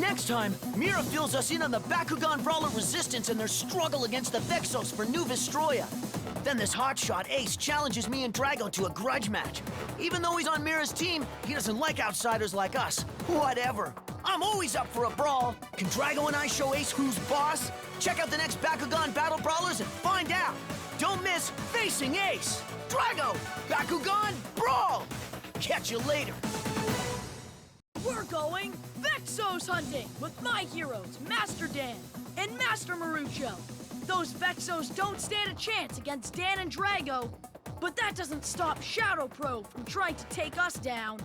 Next time, Mira fills us in on the Bakugan Brawler resistance and their struggle against the Vexos for New Vestroia. Then this hotshot Ace challenges me and Drago to a grudge match. Even though he's on Mira's team, he doesn't like outsiders like us. Whatever. I'm always up for a brawl. Can Drago and I show Ace who's boss? Check out the next Bakugan Battle Brawlers and find out. Don't miss Facing Ace. Drago, Bakugan, Brawl! Catch you later. We're going Vexos hunting with my heroes, Master Dan and Master Marucho. Those Vexos don't stand a chance against Dan and Drago, but that doesn't stop Shadow Pro from trying to take us down.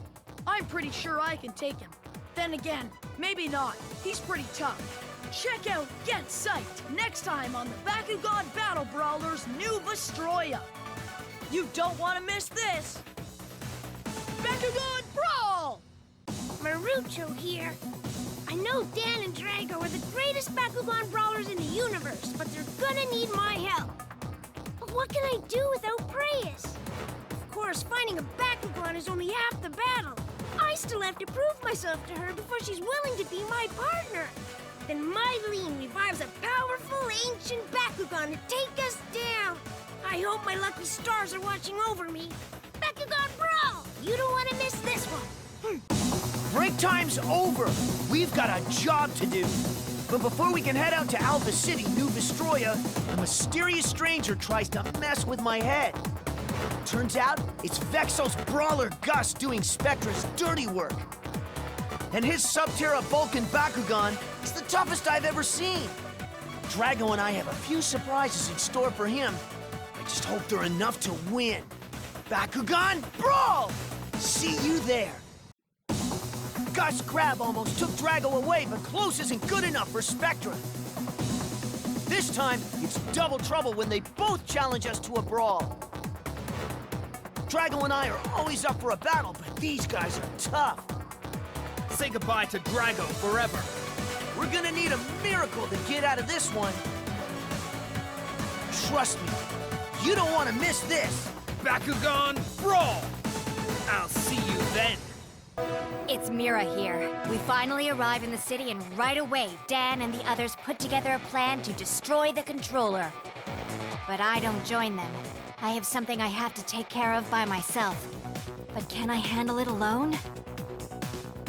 I'm pretty sure I can take him. Then again, maybe not. He's pretty tough. Check out Get Psyched next time on the Bakugan Battle Brawlers New Vestroia. You don't want to miss this. Bakugan Brawl! Marucho here. I know Dan and Drago are the greatest Bakugan brawlers in the universe, but they're gonna need my help. But what can I do without Preyas? Of course, finding a Bakugan is only half the battle. I still have to prove myself to her before she's willing to be my partner. Then Myleene revives a powerful, ancient Bakugan to take us down. I hope my lucky stars are watching over me. Bakugan Brawl! You don't want to miss this one. Break time's over. We've got a job to do. But before we can head out to Alpha City, New Vestroia, a mysterious stranger tries to mess with my head. Turns out, it's Vexos brawler Gus doing Spectra's dirty work. And his Subterra Vulcan Bakugan is the toughest I've ever seen. Drago and I have a few surprises in store for him. I just hope they're enough to win. Bakugan Brawl! See you there. Gus Crab almost took Drago away, but close isn't good enough for Spectra. This time, it's double trouble when they both challenge us to a brawl. Drago and I are always up for a battle, but these guys are tough. Say goodbye to Drago forever. We're gonna need a miracle to get out of this one. Trust me, you don't want to miss this. Bakugan Brawl! I'll see you then. It's Mira here. We finally arrive in the city, and right away, Dan and the others put together a plan to destroy the controller. But I don't join them. I have something I have to take care of by myself. But can I handle it alone?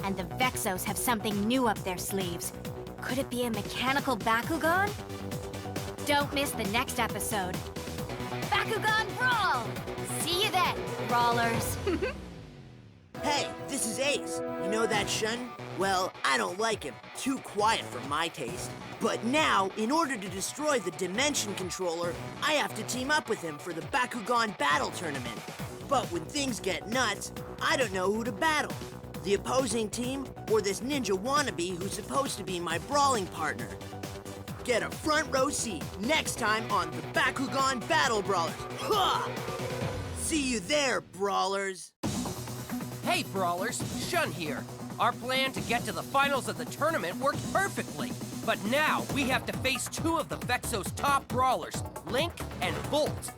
And the Vexos have something new up their sleeves. Could it be a mechanical Bakugan? Don't miss the next episode. Bakugan Brawl! See you then, Brawlers. Hey, this is Ace. You know that Shun? Well, I don't like him. Too quiet for my taste. But now, in order to destroy the Dimension Controller, I have to team up with him for the Bakugan Battle Tournament. But when things get nuts, I don't know who to battle. The opposing team, or this ninja wannabe who's supposed to be my brawling partner. Get a front row seat next time on the Bakugan Battle Brawlers. Ha! See you there, Brawlers. Hey, Brawlers, Shun here. Our plan to get to the finals of the tournament worked perfectly. But now we have to face two of the Vexos' top brawlers, Link and Volt.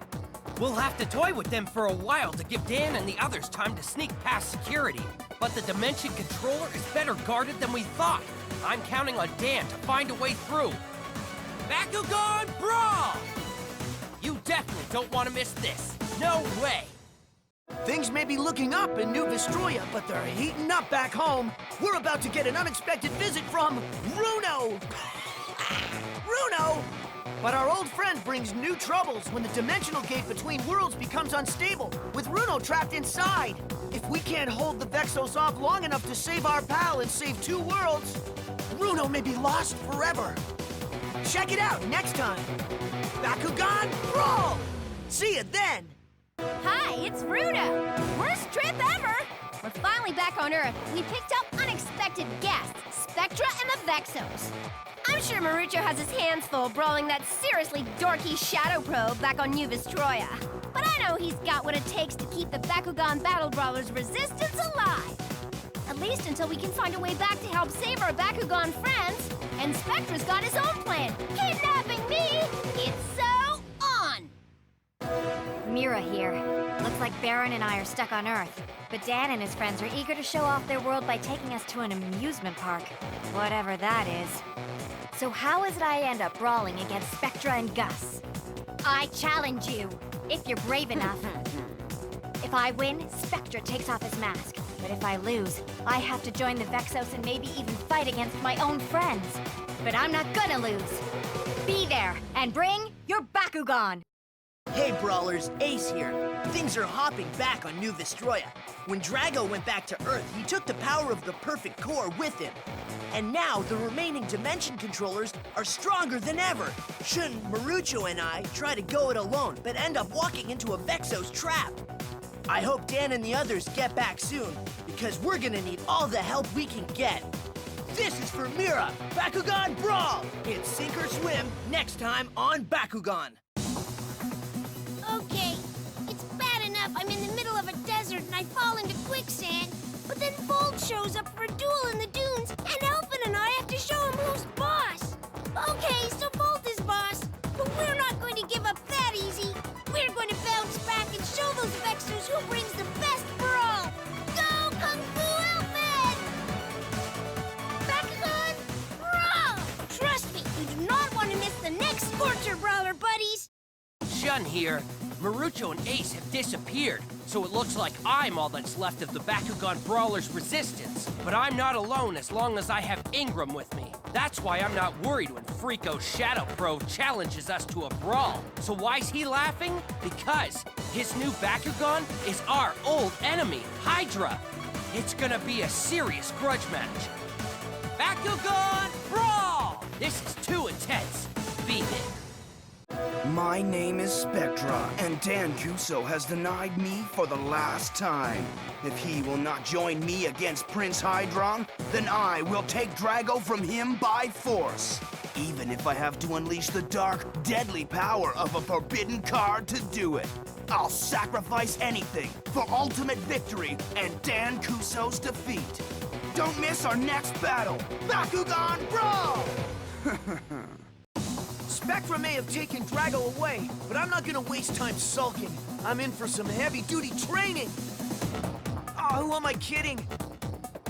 We'll have to toy with them for a while to give Dan and the others time to sneak past security. But the Dimension Controller is better guarded than we thought. I'm counting on Dan to find a way through. Bakugan Brawl! You definitely don't want to miss this. No way. Things may be looking up in New Vestroia, but they're heating up back home. We're about to get an unexpected visit from Runo! Runo! But our old friend brings new troubles when the dimensional gate between worlds becomes unstable, with Runo trapped inside. If we can't hold the Vexos off long enough to save our pal and save two worlds, Runo may be lost forever. Check it out next time. Bakugan Brawl! See you then! Hi, it's Runo! Worst trip ever! We're finally back on Earth. We picked up unexpected guests, Spectra and the Vexos. I'm sure Marucho has his hands full brawling that seriously dorky Shadow Pro back on New Vestroia. But I know he's got what it takes to keep the Bakugan Battle Brawlers' resistance alive. At least until we can find a way back to help save our Bakugan friends. And Spectra's got his own plan, kidnapping me! It's so on! Mira here. Looks like Baron and I are stuck on Earth. But Dan and his friends are eager to show off their world by taking us to an amusement park. Whatever that is. So how is it I end up brawling against Spectra and Gus? I challenge you, if you're brave enough. If I win, Spectra takes off his mask. But if I lose, I have to join the Vexos and maybe even fight against my own friends. But I'm not gonna lose. Be there, and bring your Bakugan! Hey, Brawlers, Ace here. Things are hopping back on New Vestroia. When Drago went back to Earth, he took the power of the perfect core with him. And now, the remaining dimension controllers are stronger than ever. Shun, Marucho, and I try to go it alone, but end up walking into a Vexos trap. I hope Dan and the others get back soon, because we're gonna need all the help we can get. This is for Mira, Bakugan Brawl! It's sink or swim, next time on Bakugan. Okay, it's bad enough I'm in the middle of a desert and I fall into quicksand, but then Bolt shows up for a duel in the dunes, and Elfin and I have to show him who's boss. Okay, so Bolt is boss, but we're not going to give up that easy. We're going to bounce back and show those Vexos who brings the best brawl. Go, Kung Fu Elfin! Bakugan, brawl! Trust me, you do not want to miss the next Scorcher Brawler, buddies. Shun here. Marucho and Ace have disappeared, so it looks like I'm all that's left of the Bakugan Brawlers' resistance. But I'm not alone as long as I have Ingram with me. That's why I'm not worried when Frico's Shadow Pro challenges us to a brawl. So why's he laughing? Because his new Bakugan is our old enemy, Hydra. It's gonna be a serious grudge match. Bakugan Brawl! This is too intense. Beat it. My name is Spectra, and Dan Kuso has denied me for the last time. If he will not join me against Prince Hydron, then I will take Drago from him by force. Even if I have to unleash the dark, deadly power of a forbidden card to do it. I'll sacrifice anything for ultimate victory and Dan Kuso's defeat. Don't miss our next battle, Bakugan Brawl! Spectra may have taken Drago away, but I'm not gonna waste time sulking. I'm in for some heavy-duty training. Oh, who am I kidding?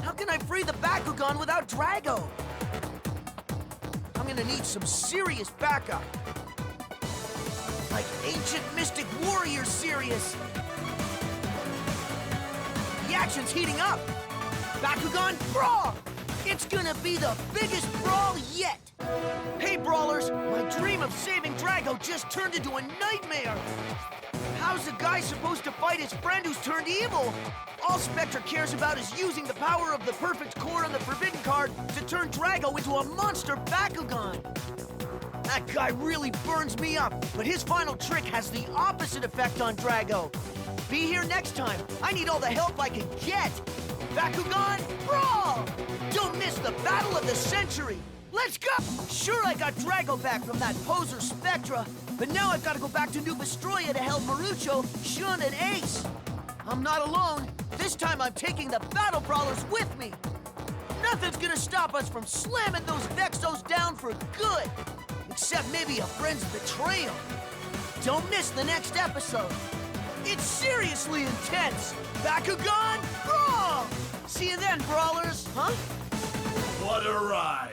How can I free the Bakugan without Drago? I'm gonna need some serious backup. Like ancient mystic warrior serious. The action's heating up. Bakugan Brawl! It's gonna be the biggest brawl yet! Hey, Brawlers! My dream of saving Drago just turned into a nightmare! How's a guy supposed to fight his friend who's turned evil? All Spectra cares about is using the power of the perfect core on the Forbidden card to turn Drago into a monster Bakugan! That guy really burns me up, but his final trick has the opposite effect on Drago. Be here next time. I need all the help I can get! Bakugan Brawl! Don't miss the battle of the century! Let's go! Sure, I got Drago back from that poser Spectra, but now I've got to go back to New Vestroia to help Marucho, Shun, and Ace. I'm not alone. This time I'm taking the Battle Brawlers with me. Nothing's gonna stop us from slamming those Vexos down for good. Except maybe a friend's betrayal. Don't miss the next episode. It's seriously intense. Bakugan Brawl! See you then, Brawlers. Huh? What a ride!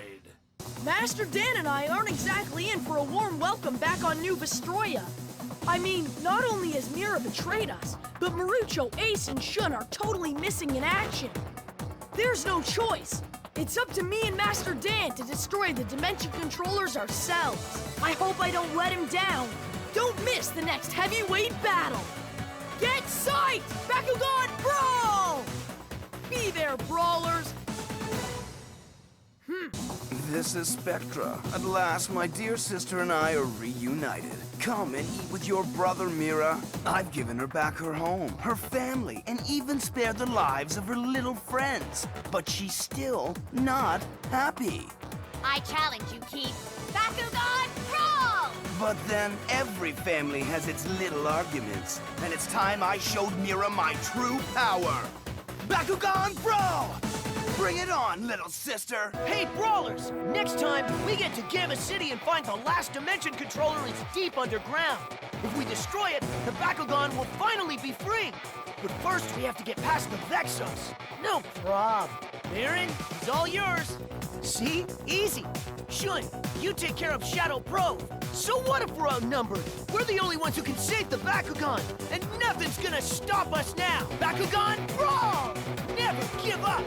Master Dan and I aren't exactly in for a warm welcome back on New Vestroia. I mean, not only has Mira betrayed us, but Marucho, Ace, and Shun are totally missing in action. There's no choice. It's up to me and Master Dan to destroy the Dimension Controllers ourselves. I hope I don't let him down. Don't miss the next heavyweight battle. Get psyched! Bakugan Brawl! Be there, Brawlers! This is Spectra. At last, my dear sister and I are reunited. Come and eat with your brother, Mira. I've given her back her home, her family, and even spared the lives of her little friends. But she's still not happy. I challenge you, Keith. Bakugan Brawl! But then, every family has its little arguments. And it's time I showed Mira my true power. Bakugan Brawl! Bring it on, little sister! Hey, Brawlers! Next time, we get to Gamma City and find the last Dimension Controller is deep underground. If we destroy it, the Bakugan will finally be free. But first, we have to get past the Vexos. No prob. Baron, it's all yours. See? Easy. Shun, you take care of Shadow Pro. So what if we're outnumbered? We're the only ones who can save the Bakugan, and nothing's gonna stop us now. Bakugan, brawl! Never give up!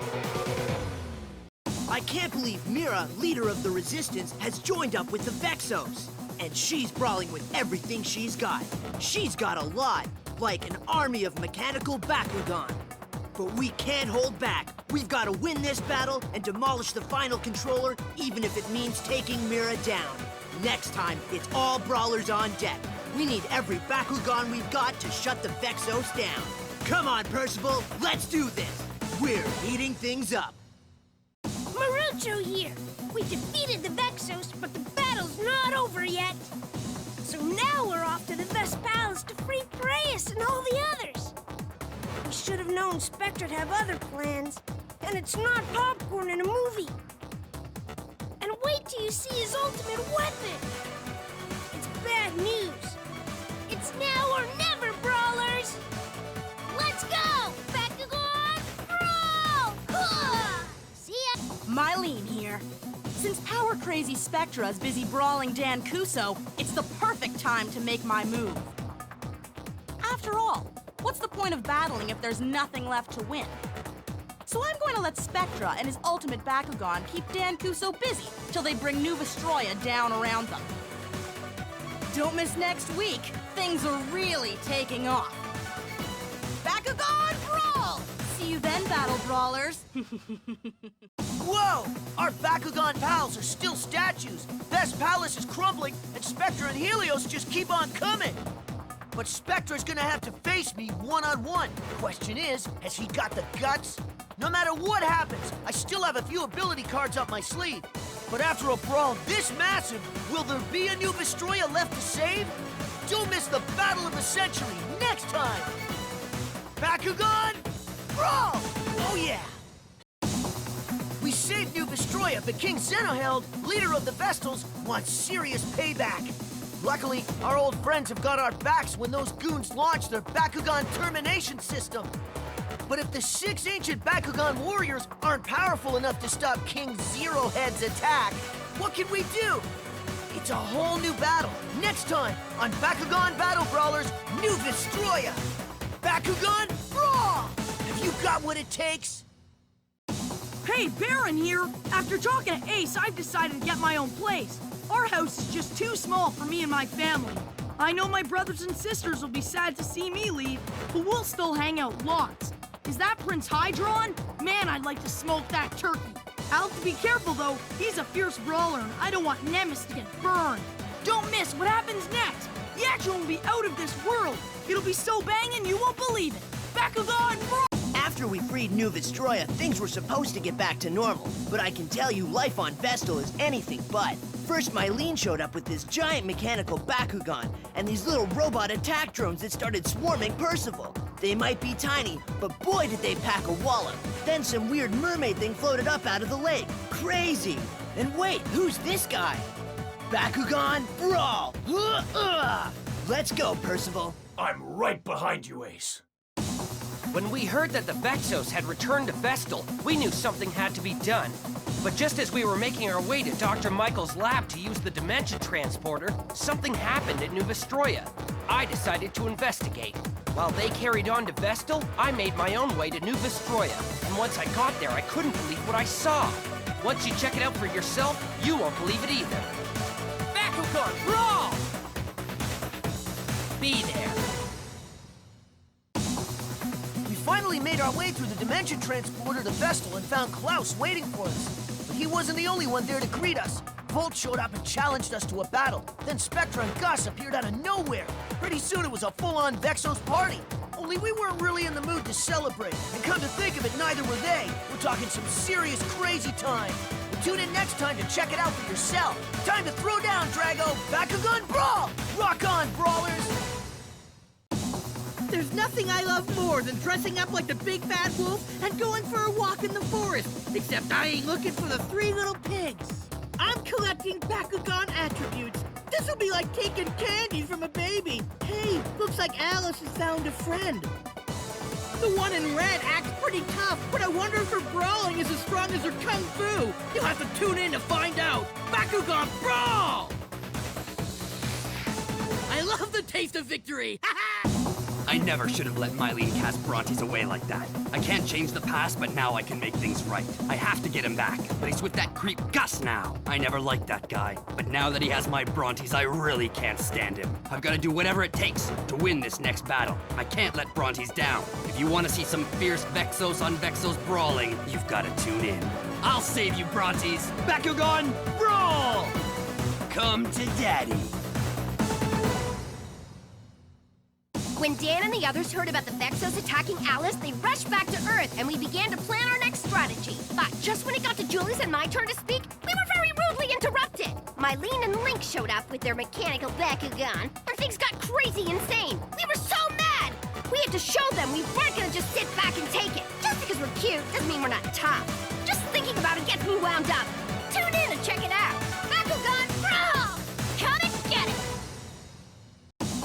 I can't believe Mira, leader of the Resistance, has joined up with the Vexos. And she's brawling with everything she's got. She's got a lot, like an army of mechanical Bakugan. But we can't hold back. We've got to win this battle and demolish the final controller, even if it means taking Mira down. Next time, it's all Brawlers on deck. We need every Bakugan we've got to shut the Vexos down. Come on, Percival, let's do this. We're heating things up. Marucho here. We defeated the Vexos, but the battle's not over yet. So now we're off to the Vest Palace to free Preyas and all the others. We should have known Spectra'd have other plans, and it's not popcorn in a movie. And wait till you see his ultimate weapon. It's bad news. It's now or never, Brawlers. Let's go! Bakugan, brawl! See ya! Mylene here. Since power-crazy Spectra is busy brawling Dan Kuso, it's the perfect time to make my move. After all, what's the point of battling if there's nothing left to win? So I'm going to let Spectra and his ultimate Bakugan keep Dan Kuso busy till they bring New Vestroia down around them. Don't miss next week. Things are really taking off. Bakugan Brawl! See you then, Battle Brawlers. Whoa! Our Bakugan pals are still statues. Vest Palace is crumbling, and Spectra and Helios just keep on coming. But Spectra's gonna have to face me one-on-one. Question is, has he got the guts? No matter what happens, I still have a few ability cards up my sleeve. But after a brawl this massive, will there be a New Vestroia left to save? Don't miss the battle of the century next time! Bakugan, brawl! Oh yeah! We saved New Vestroia, but King Zenoheld, leader of the Vestals, wants serious payback. Luckily, our old friends have got our backs when those goons launched their Bakugan termination system. But if the 6 ancient Bakugan warriors aren't powerful enough to stop King Zerohead's attack, what can we do? It's a whole new battle, next time on Bakugan Battle Brawlers New Vestroia. Bakugan Brawl! Have you got what it takes? Hey, Baron here! After talking to Ace, I've decided to get my own place. Our house is just too small for me and my family. I know my brothers and sisters will be sad to see me leave, but we'll still hang out lots. Is that Prince Hydron? Man, I'd like to smoke that turkey. I'll have to be careful, though. He's a fierce brawler, and I don't want Nemesis to get burned. Don't miss what happens next. The action will be out of this world. It'll be so banging you won't believe it. Bakugan Brawl! After we freed New Vestroia, things were supposed to get back to normal. But I can tell you, life on Vestal is anything but. First, Mylene showed up with this giant mechanical Bakugan and these little robot attack drones that started swarming Percival. They might be tiny, but boy did they pack a wallop. Then some weird mermaid thing floated up out of the lake. Crazy! And wait, who's this guy? Bakugan Brawl! Let's go, Percival. I'm right behind you, Ace. When we heard that the Vexos had returned to Vestal, we knew something had to be done. But just as we were making our way to Dr. Michael's lab to use the Dimension Transporter, something happened at New Vestroia. I decided to investigate. While they carried on to Vestal, I made my own way to New Vestroia. And once I got there, I couldn't believe what I saw. Once you check it out for yourself, you won't believe it either. Bakugan Brawl! Be there. We finally made our way through the Dimension Transporter to Vestal and found Klaus waiting for us. But he wasn't the only one there to greet us. Volt showed up and challenged us to a battle. Then Spectra and Gus appeared out of nowhere. Pretty soon it was a full-on Vexos party. Only we weren't really in the mood to celebrate. And come to think of it, neither were they. We're talking some serious crazy time. Well, tune in next time to check it out for yourself. Time to throw down, Drago. Bakugan Brawl! Rock on, Brawlers! There's nothing I love more than dressing up like the big bad wolf and going for a walk in the forest. Except I ain't looking for the 3 little pigs. I'm collecting Bakugan attributes. This'll be like taking candy from a baby. Hey, looks like Alice has found a friend. The one in red acts pretty tough, but I wonder if her brawling is as strong as her kung fu. You'll have to tune in to find out. Bakugan Brawl! I love the taste of victory! I never should have let Mylene cast Brontes away like that. I can't change the past, but now I can make things right. I have to get him back, but he's with that creep Gus now. I never liked that guy, but now that he has my Brontes, I really can't stand him. I've got to do whatever it takes to win this next battle. I can't let Brontes down. If you want to see some fierce Vexos on Vexos brawling, you've got to tune in. I'll save you, Brontes. Bakugan Brawl! Come to Daddy. When Dan and the others heard about the Vexos attacking Alice, they rushed back to Earth, and we began to plan our next strategy. But just when it got to Julius and my turn to speak, we were very rudely interrupted. Mylene and Link showed up with their mechanical Bakugan, and things got crazy insane. We were so mad! We had to show them we weren't gonna just sit back and take it. Just because we're cute doesn't mean we're not tough. Just thinking about it gets me wound up. Tune in and check it out. Bakugan Brawl! Come and get it!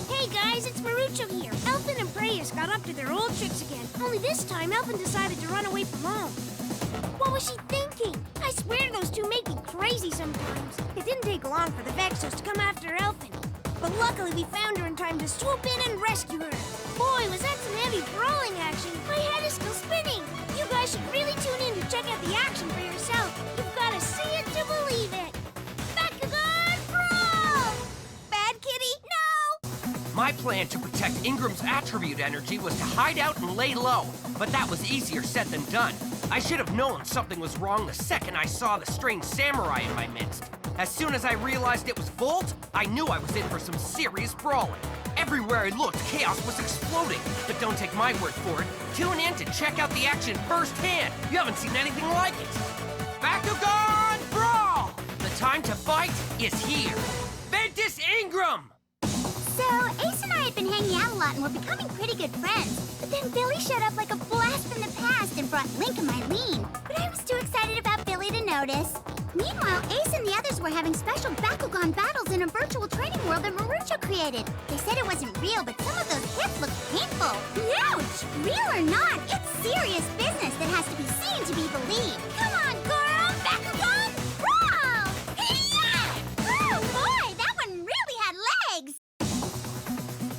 Hey guys, it's Marucho here. Elfin and Preyas got up to their old tricks again. Only this time, Elfin decided to run away from home. What was she thinking? I swear those two make me crazy sometimes. It didn't take long for the Vexos to come after Elfin. But luckily we found her in time to swoop in and rescue her. Boy, was that some heavy brawling action. My head is still spinning. You guys should really tune in to check out the action for yourself. You've got to see it to believe it. Bakugan Brawl! Bad kitty, no! My plan to protect Ingram's attribute energy was to hide out and lay low, but that was easier said than done. I should have known something was wrong the second I saw the strange samurai in my midst. As soon as I realized it was Volt, I knew I was in for some serious brawling. Everywhere I looked, chaos was exploding. But don't take my word for it. Tune in to check out the action firsthand. You haven't seen anything like it. Bakugan Brawl! The time to fight is here. Ingram! So, Ace and I had been hanging out a lot and were becoming pretty good friends. But then Billy showed up like a blast from the past and brought Link and Mylene. But I was too excited about Billy to notice. Meanwhile, Ace and the others were having special Bakugan battles in a virtual training world that Marucho created. They said it wasn't real, but some of those hits looked painful. Ouch! Real or not, it's serious business that has to be seen to be believed. Come on, girl! Bakugan Brawl! Yeah! Oh, boy, that one really had legs!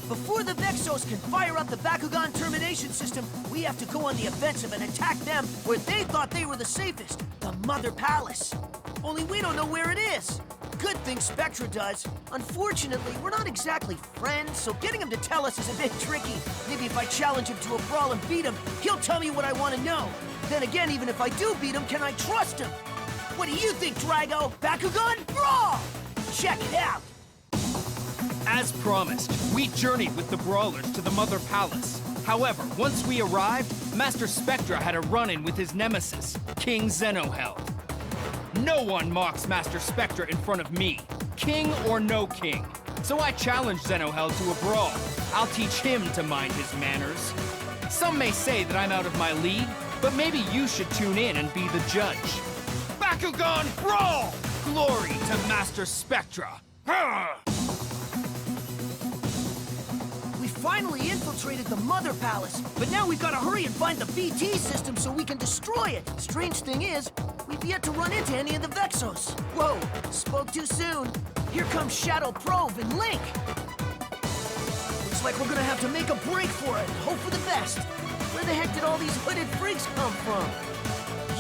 Before the Vexos can fire up the Bakugan termination system, we have to go on the offensive and attack them where they thought they were the safest, the Mother Palace. Only we don't know where it is. Good thing Spectra does. Unfortunately, we're not exactly friends, so getting him to tell us is a bit tricky. Maybe if I challenge him to a brawl and beat him, he'll tell me what I want to know. Then again, even if I do beat him, can I trust him? What do you think, Drago? Bakugan Brawl! Check it out! As promised, we journeyed with the Brawlers to the Mother Palace. However, once we arrived, Master Spectra had a run-in with his nemesis, King Zenoheld. No one mocks Master Spectra in front of me, king or no king. So I challenged Zenoheld to a brawl. I'll teach him to mind his manners. Some may say that I'm out of my league, but maybe you should tune in and be the judge. Bakugan Brawl! Glory to Master Spectra! We finally infiltrated the Mother Palace, but now we've got to hurry and find the BT system so we can destroy it. Strange thing is, we've yet to run into any of the Vexos. Whoa, spoke too soon. Here comes Shadow Prove and Link. Looks like we're gonna have to make a break for it and hope for the best. Where the heck did all these hooded freaks come from?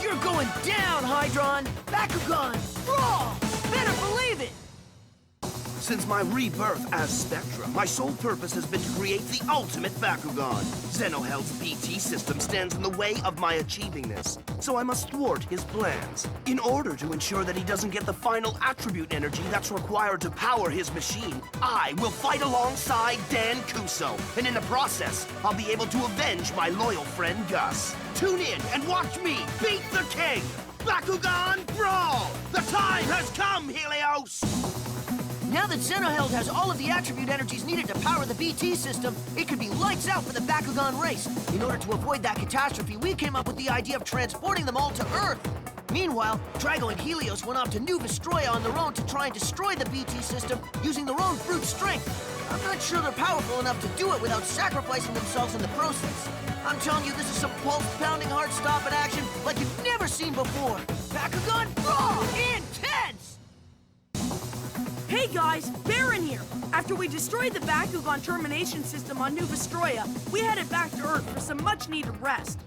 You're going down, Hydron! Bakugan! Brawl! Better believe it! Since my rebirth as Spectra, my sole purpose has been to create the ultimate Bakugan. Zenoheld's BT system stands in the way of my achieving this, so I must thwart his plans. In order to ensure that he doesn't get the final attribute energy that's required to power his machine, I will fight alongside Dan Kuso, and in the process, I'll be able to avenge my loyal friend Gus. Tune in and watch me beat the king! Bakugan Brawl! The time has come, Helios! Now that Zenoheld has all of the attribute energies needed to power the BT system, it could be lights out for the Bakugan race. In order to avoid that catastrophe, we came up with the idea of transporting them all to Earth. Meanwhile, Drago and Helios went off to New Vestroia on their own to try and destroy the BT system using their own brute strength. I'm not sure they're powerful enough to do it without sacrificing themselves in the process. I'm telling you, this is some pulse-pounding, heart-stopping action like you've never seen before. Bakugan Raw! Intense! Hey guys, Baron here! After we destroyed the Bakugan termination system on New Vestroia, we headed back to Earth for some much-needed rest.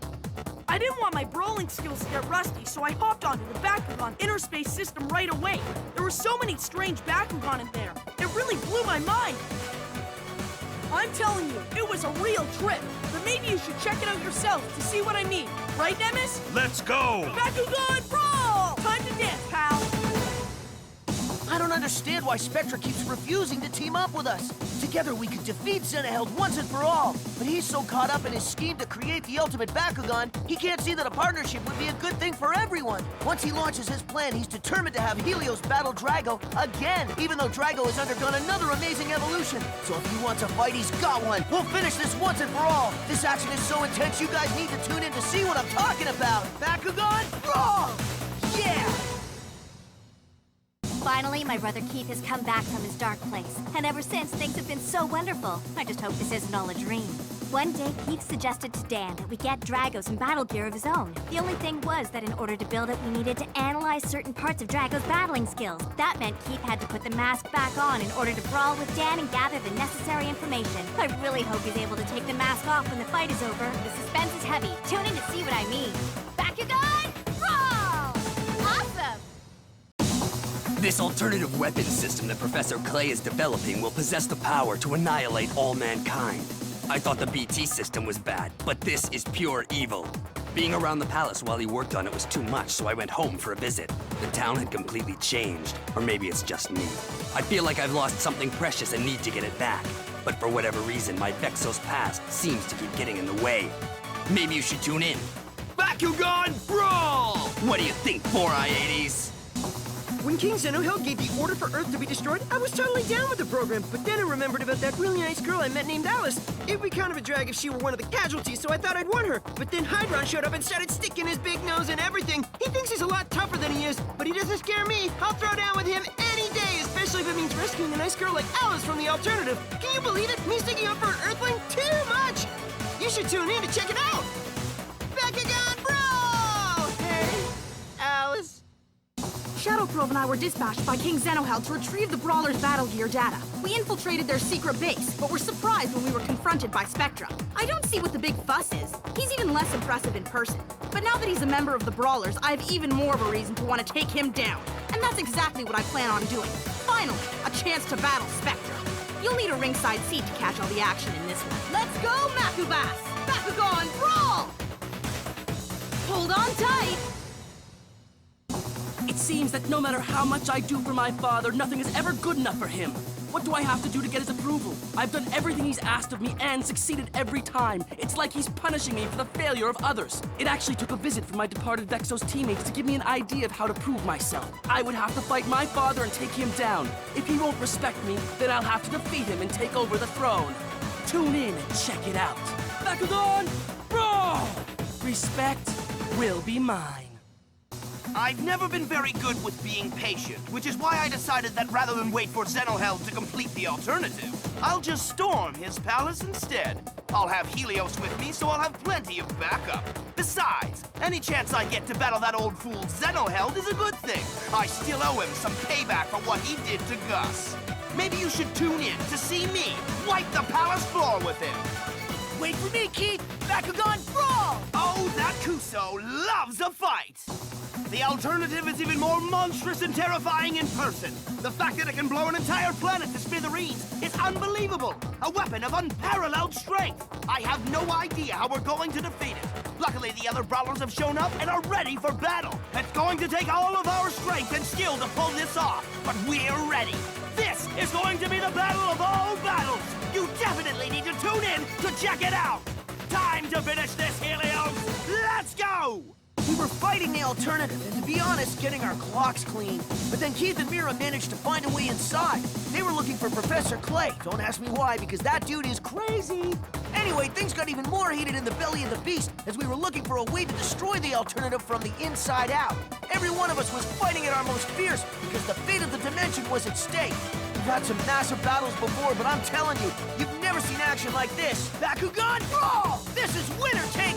I didn't want my brawling skills to get rusty, so I hopped onto the Bakugan interspace system right away. There were so many strange Bakugan in there. It really blew my mind. I'm telling you, it was a real trip. But maybe you should check it out yourself to see what I mean. Right, Nemes? Let's go! Bakugan Brawl! Time to dance, pal! I don't understand why Spectra keeps refusing to team up with us. Together we could defeat Zenoheld once and for all. But he's so caught up in his scheme to create the ultimate Bakugan, he can't see that a partnership would be a good thing for everyone. Once he launches his plan, he's determined to have Helios battle Drago again, even though Drago has undergone another amazing evolution. So if he wants a fight, he's got one. We'll finish this once and for all. This action is so intense, you guys need to tune in to see what I'm talking about. Bakugan Brawl! Yeah! Finally, my brother Keith has come back from his dark place. And ever since, things have been so wonderful. I just hope this isn't all a dream. One day, Keith suggested to Dan that we get Drago some battle gear of his own. The only thing was that in order to build it, we needed to analyze certain parts of Drago's battling skills. That meant Keith had to put the mask back on in order to brawl with Dan and gather the necessary information. I really hope he's able to take the mask off when the fight is over. The suspense is heavy. Tune in to see what I mean. Bakugan Brawl! Awesome! This alternative weapon system that Professor Clay is developing will possess the power to annihilate all mankind. I thought the BT system was bad, but this is pure evil. Being around the palace while he worked on it was too much, so I went home for a visit. The town had completely changed, or maybe it's just me. I feel like I've lost something precious and need to get it back. But for whatever reason, my Vexos past seems to keep getting in the way. Maybe you should tune in. Bakugan Brawl! What do you think, 4i80s? When King Zenoheld gave the order for Earth to be destroyed, I was totally down with the program, but then I remembered about that really nice girl I met named Alice. It'd be kind of a drag if she were one of the casualties, so I thought I'd want her. But then Hydron showed up and started sticking his big nose in everything. He thinks he's a lot tougher than he is, but he doesn't scare me. I'll throw down with him any day, especially if it means rescuing a nice girl like Alice from the alternative. Can you believe it? Me sticking up for an Earthling? Too much! You should tune in to check it out! Bakugan Brawl! Hey, Alice. Shadow Prove and I were dispatched by King Zenoheld to retrieve the Brawlers' battle gear data. We infiltrated their secret base, but were surprised when we were confronted by Spectra. I don't see what the big fuss is. He's even less impressive in person. But now that he's a member of the Brawlers, I have even more of a reason to want to take him down. And that's exactly what I plan on doing. Finally, a chance to battle Spectra. You'll need a ringside seat to catch all the action in this one. Let's go, Makubas! Bakugan Brawl! Hold on tight! It seems that no matter how much I do for my father, nothing is ever good enough for him. What do I have to do to get his approval? I've done everything he's asked of me and succeeded every time. It's like he's punishing me for the failure of others. It actually took a visit from my departed Vexos teammates to give me an idea of how to prove myself. I would have to fight my father and take him down. If he won't respect me, then I'll have to defeat him and take over the throne. Tune in and check it out. Bakugan Brawl! Respect will be mine. I've never been very good with being patient, which is why I decided that rather than wait for Zenoheld to complete the alternative, I'll just storm his palace instead. I'll have Helios with me, so I'll have plenty of backup. Besides, any chance I get to battle that old fool Zenoheld is a good thing. I still owe him some payback for what he did to Gus. Maybe you should tune in to see me wipe the palace floor with him. Wait for me, Keith! Bakugan Brawl! Oh, that Kuso loves a fight! The alternative is even more monstrous and terrifying in person. The fact that it can blow an entire planet to smithereens is unbelievable. A weapon of unparalleled strength. I have no idea how we're going to defeat it. Luckily, the other Brawlers have shown up and are ready for battle. It's going to take all of our strength and skill to pull this off, but we're ready. This is going to be the battle of all battles. You definitely need to tune in to check it out. Time to finish this, Helios. Let's go! We were fighting the alternative, and to be honest, getting our clocks clean. But then Keith and Mira managed to find a way inside. They were looking for Professor Clay. Don't ask me why, because that dude is crazy. Anyway, things got even more heated in the belly of the beast as we were looking for a way to destroy the alternative from the inside out. Every one of us was fighting at our most fierce because the fate of the dimension was at stake. We've had some massive battles before, but I'm telling you, you've never seen action like this. Bakugan Brawl! This is winner take